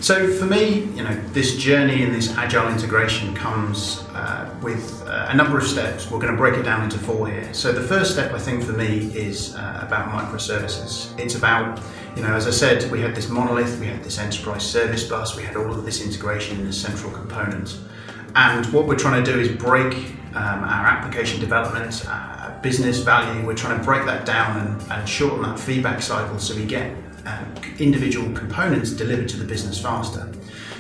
So for me, this journey and this agile integration comes with a number of steps. We're going to break it down into 4 here. So the first step, I think, for me is about microservices. It's about, as I said, we had this monolith, we had this enterprise service bus, we had all of this integration in the central component. And what we're trying to do is break our application development, business value. We're trying to break that down and shorten that feedback cycle so we get individual components delivered to the business faster.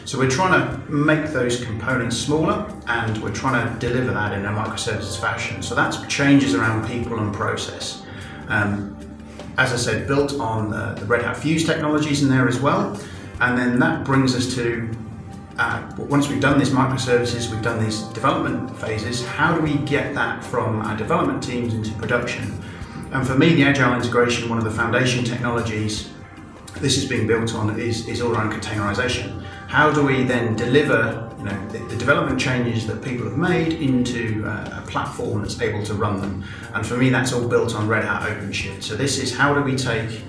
So we're trying to make those components smaller, and we're trying to deliver that in a microservices fashion. So that's changes around people and process. As I said, built on the Red Hat Fuse technologies in there as well. And then that brings us to, once we've done these microservices, we've done these development phases, how do we get that from our development teams into production? And for me, the Agile Integration, one of the foundation technologies this is being built on is all around containerization. How do we then deliver the development changes that people have made into a platform that's able to run them? And for me, that's all built on Red Hat OpenShift. So this is how do we take,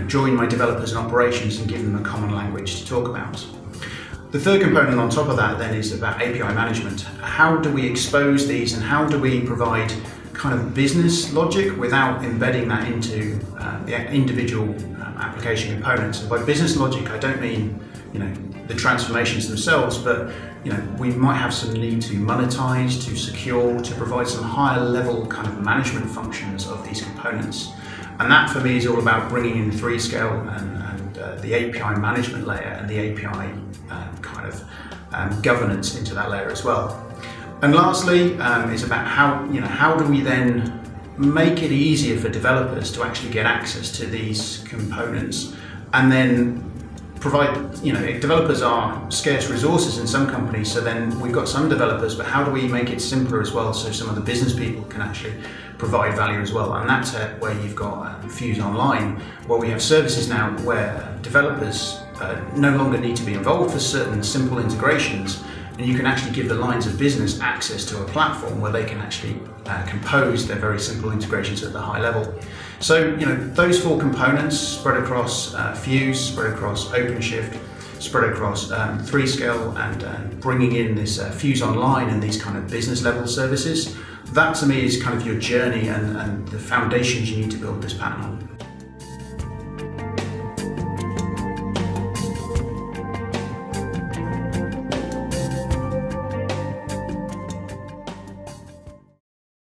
join my developers and operations and give them a common language to talk about. The third component on top of that then is about API management. How do we expose these and how do we provide kind of business logic without embedding that into the individual application components? And by business logic, I don't mean the transformations themselves, but we might have some need to monetize, to secure, to provide some higher level kind of management functions of these components. And that for me is all about bringing in 3-scale and the API management layer and the API governance into that layer as well. And lastly, is about how do we then make it easier for developers to actually get access to these components, and then provide, developers are scarce resources in some companies, so then we've got some developers, but how do we make it simpler as well so some of the business people can actually provide value as well? And that's where you've got Fuse Online, where we have services now where developers no longer need to be involved for certain simple integrations, and you can actually give the lines of business access to a platform where they can actually compose their very simple integrations at the high level. So, those 4 components spread across Fuse, spread across OpenShift, spread across 3-scale, and bringing in this Fuse Online and these kind of business level services, that to me is kind of your journey and the foundations you need to build this pattern on.